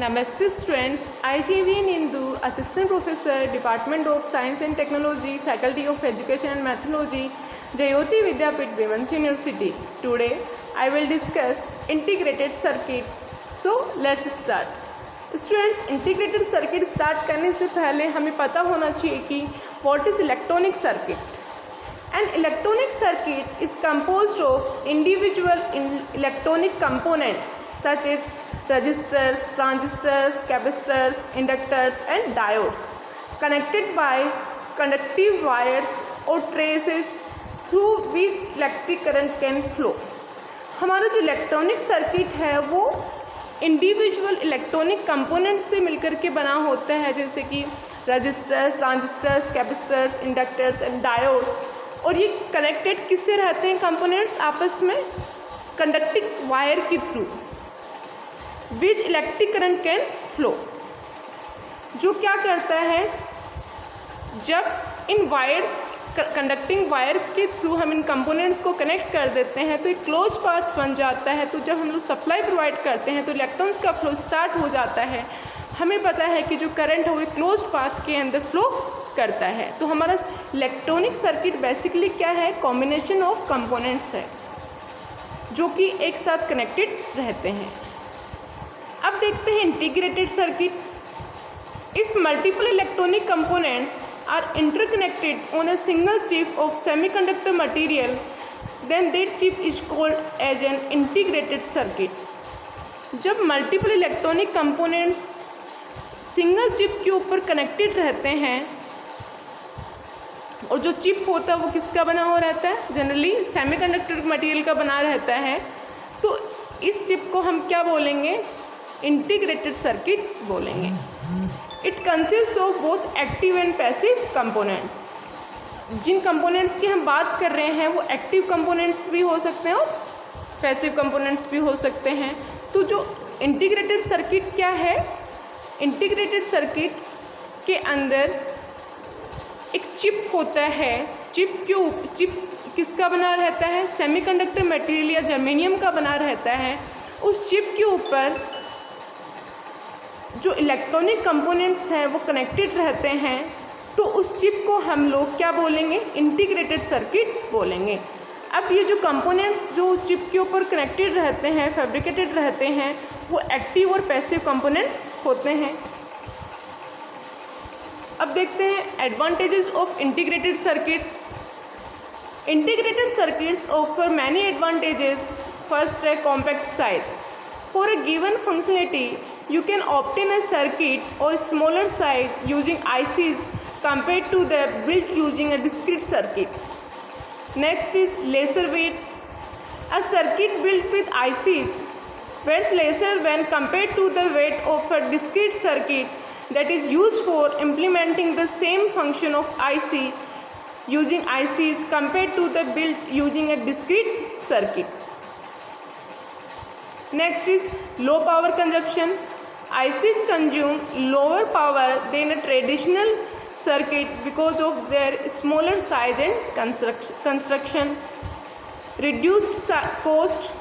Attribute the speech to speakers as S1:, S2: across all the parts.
S1: Namaste students, IGVN Indu, Assistant Professor, Department of Science and Technology, Faculty of Education and Methodology, Jayoti Vidyapith Women's University. Today, I will discuss integrated circuit. So, let's start. Students, integrated circuit start करने से पहले हमें पता होना चाहिए कि what is electronic circuit. An electronic circuit is composed of individual electronic components such as resistors, transistors, capacitors, inductors and diodes connected by conductive wires or traces through which electric current can flow. हमारा जो electronic circuit है वो individual electronic components से मिलकर के बना होता है, जैसे कि registers, transistors, capacitors, inductors and diodes. और ये कनेक्टेड किससे रहते हैं कंपोनेंट्स आपस में? कंडक्टिंग वायर के through which electric current can flow. जो क्या करता है, जब इन वायर्स कंडक्टिंग वायर के थ्रू हम इन कंपोनेंट्स को कनेक्ट कर देते हैं तो एक क्लोज पाथ बन जाता है। तो जब हम लोग सप्लाई प्रोवाइड करते हैं तो इलेक्ट्रॉन्स का फ्लो स्टार्ट हो जाता है। हमें पता है कि जो करंट है वो क्लोज पाथ के अंदर फ्लो करता है। तो हमारा इलेक्ट्रॉनिक सर्किट बेसिकली क्या है? कॉम्बिनेशन ऑफ कंपोनेंट्स है जो कि एक साथ कनेक्टेड रहते हैं। अब देखते हैं integrated circuit. If multiple electronic components are interconnected on a single chip of semiconductor material, then that chip is called as an integrated circuit. जब multiple electronic components single chip के ऊपर कनेक्टेड रहते हैं और जो चिप होता है वो किसका बना हुआ रहता है? जनरली सेमीकंडक्टर मटेरियल का बना रहता है। तो इस चिप को हम क्या बोलेंगे? इंटीग्रेटेड सर्किट बोलेंगे। It consist of both active and passive components. जिन कंपोनेंट्स की हम बात कर रहे हैं वो एक्टिव कंपोनेंट्स भी हो सकते हैं और पैसिव कंपोनेंट्स भी हो सकते हैं। तो जो इंटीग्रेटेड सर्किट क्या है? इंटीग्रेटेड सर्किट के अंदर एक चिप होता है। चिप किसका बना रहता है? सेमीकंडक्टर मटेरियल या जर्मेनियम का बना रहता है। उस चिप के ऊपर जो इलेक्ट्रॉनिक कंपोनेंट्स हैं वो कनेक्टेड रहते हैं। तो उस चिप को हम लोग क्या बोलेंगे? इंटीग्रेटेड सर्किट बोलेंगे। अब ये जो कंपोनेंट्स जो चिप के ऊपर कनेक्टेड रहते हैं, फैब्रिकेटेड रहते हैं, वो एक्टिव और पैसिव कंपोनेंट्स होते हैं। अब देखते हैं advantages of integrated circuits. Integrated circuits offer many advantages. First है compact size. For a given functionality you can obtain a circuit or smaller size using ICs compared to the built using a discrete circuit. Next is lesser weight. A circuit built with ICs weighs lesser when compared to the weight of a discrete circuit that is used for implementing the same function of IC using ICs compared to the built using a discrete circuit. Next is low power consumption. ICs consume lower power than a traditional circuit because of their smaller size and construction. Reduced cost.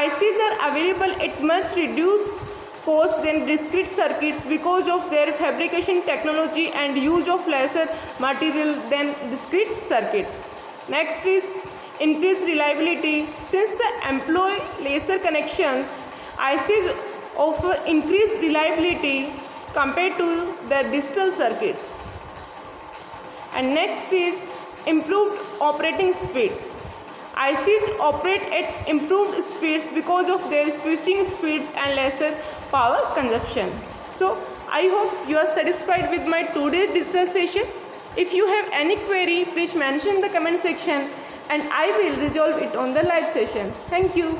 S1: ICs are available at much reduced cost than discrete circuits because of their fabrication technology and use of lesser material than discrete circuits. Next is increased reliability. Since they employ laser connections, ICs offer increased reliability compared to the digital circuits. And next is improved operating speeds. ICs operate at improved speeds because of their switching speeds and lesser power consumption. So I hope you are satisfied with my today's digital session. If you have any query, please mention in the comment section and I will resolve it on the live session. Thank you.